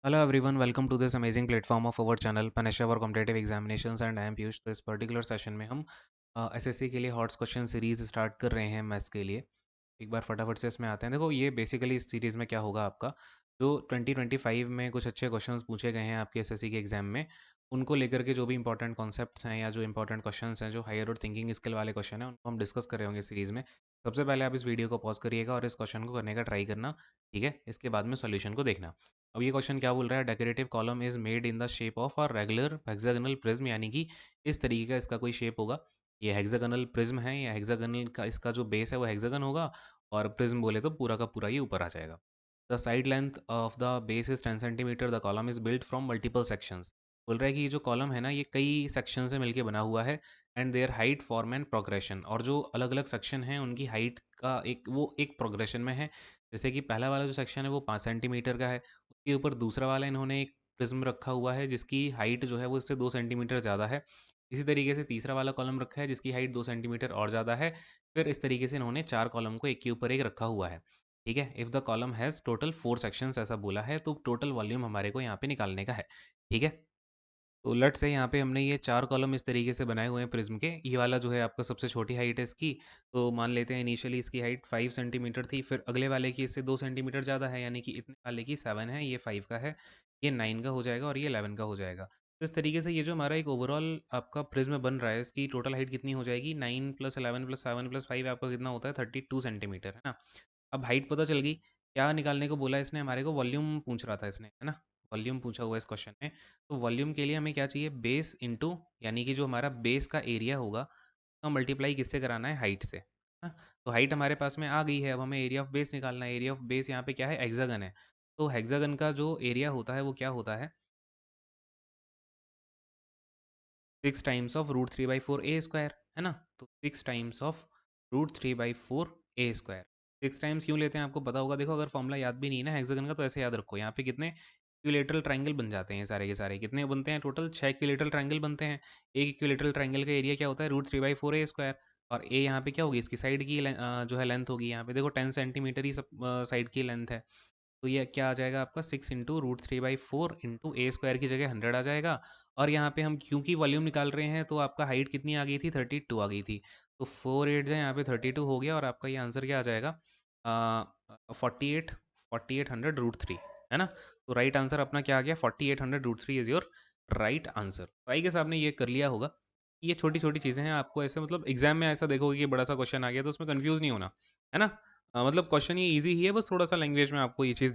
Hello everyone, welcome to this amazing platform of our channel Panisha for Competitive Examinations and I am Piyush। तो इस particular session में हम SSC के लिए hots question series start कर रहे हैं मैथ्स के लिए। एक बार फटाफट से इसमें आते हैं। देखो ये बेसिकली इस सीरीज़ में क्या होगा आपका जो 2025 में कुछ अच्छे क्वेश्चंस पूछे गए हैं आपके एसएससी के एग्जाम में, उनको लेकर के जो भी इंपॉर्टेंट कॉन्सेप्ट्स हैं या जो इंपॉर्टेंट क्वेश्चंस हैं, जो हायर और थिंकिंग स्किल वाले क्वेश्चन हैं, उनको हम डिस्कस कर रहे होंगे सीरीज़ में। सबसे पहले आप इस वीडियो को पॉज करिएगा और इस क्वेश्चन को करने का ट्राई करना, ठीक है। इसके बाद में सोल्यूशन को देखना। अब ये क्वेश्चन क्या बोल रहा है, decorative column is made in the shape of a regular hexagonal prism, यानी कि इस तरीके का इसका कोई शेप होगा। ये हेक्सागोनल प्रिज्म है या हेक्सागोनल का इसका जो बेस है वो हेक्सागन होगा और प्रिज्म बोले तो पूरा का पूरा ये ऊपर आ जाएगा। The side length of the base is 10 centimetre, the column is built from multiple sections. बोल रहा है कि ये जो कॉलम है ना ये कई सेक्शन से मिलकर बना हुआ है and their height form and progression, और जो अलग अलग सेक्शन हैं उनकी हाइट का एक प्रोग्रेशन में है। जैसे कि पहला वाला जो सेक्शन है वो 5 सेंटीमीटर का है, उसके ऊपर दूसरा वाला इन्होंने एक प्रिज्म रखा हुआ है जिसकी हाइट जो है वो इससे 2 सेंटीमीटर ज़्यादा है। इसी तरीके से तीसरा वाला कॉलम रखा है जिसकी हाइट 2 सेंटीमीटर और ज़्यादा है। फिर इस तरीके से इन्होंने चार कॉलम को एक के ऊपर एक रखा हुआ है, ठीक है। If the column has total 4 sections ऐसा बोला है, तो टोटल वॉल्यूम हमारे को यहाँ पे निकालने का है, ठीक है। तो लेट्स से यहाँ पे हमने ये चार कॉलम इस तरीके से बनाए हुए हैं प्रिज्म के। ये वाला जो है आपका सबसे छोटी हाइट है इसकी, तो मान लेते हैं इनिशियली इसकी हाइट 5 सेंटीमीटर थी, फिर अगले वाले की इससे 2 सेंटीमीटर ज़्यादा है, यानी कि इतने वाले की 7 है, ये 5 का है, ये 9 का हो जाएगा और ये 11 का हो जाएगा। तो इस तरीके से ये जो हमारा एक ओवरऑल आपका प्रिज्म बन रहा है, इसकी टोटल हाइट कितनी हो जाएगी, 9 + 11 + 7 + 5 आपका कितना होता है, 32 सेंटीमीटर, है ना। अब हाइट पता चल गई। क्या निकालने को बोला इसने हमारे को, वॉल्यूम पूछ रहा था इसने, है ना। वॉल्यूम पूछा हुआ है इस क्वेश्चन में। तो वॉल्यूम के लिए हमें क्या चाहिए, बेस इंटू, यानी कि जो हमारा बेस का एरिया होगा उसका मल्टीप्लाई किससे कराना है, हाइट से, है ना। तो हाइट हमारे पास में आ गई है, अब हमें एरिया ऑफ बेस निकालना है। एरिया ऑफ बेस यहाँ पे क्या है, हेक्सागन है। तो हेक्सागन का जो एरिया होता है वो क्या होता है, 6 टाइम्स ऑफ √3/4 a² है ना। तो 6 टाइम्स ऑफ √3/4 a²। 6 टाइम्स क्यों लेते हैं आपको पता होगा। देखो अगर फॉर्मूला याद भी नहीं है ना हेक्सागन का, तो ऐसे याद रखो, यहाँ पे कितने इक्विलेटरल ट्रायंगल बन जाते हैं सारे के सारे। कितने बनते हैं टोटल, 6 इक्विलेटरल ट्रायंगल बनते हैं। एक इक्विलेटरल ट्रायंगल का एरिया क्या होता है, √3/4 a²। और ए यहाँ पे क्या होगी, इसकी साइड की जो है लेंथ होगी। यहाँ पे देखो 10 सेंटीमीटर ही सब साइड की लेंथ है। तो ये क्या आ जाएगा आपका, 6 × √3/4 × a² की जगह 100 आ जाएगा। और यहाँ पे हम क्योंकि वॉल्यूम निकाल रहे हैं तो आपका हाइट कितनी आ गई थी, 32 आ गई थी। तो 4 8 यहाँ पे 32 हो गया और आपका ये आंसर क्या आ जाएगा, 4800√3, है ना। तो राइट आंसर अपना क्या आ गया, 4800√3 इज योर राइट आंसर। तो आई गेस आपने ये कर लिया होगा। ये छोटी छोटी चीज़ें हैं, आपको ऐसे मतलब एग्जाम में ऐसा देखोगे कि बड़ा सा क्वेश्चन आ गया तो उसमें कंफ्यूज नहीं होना, है ना। मतलब क्वेश्चन ये इजी ही है, बस थोड़ा सा लैंग्वेज में आपको ये चीज़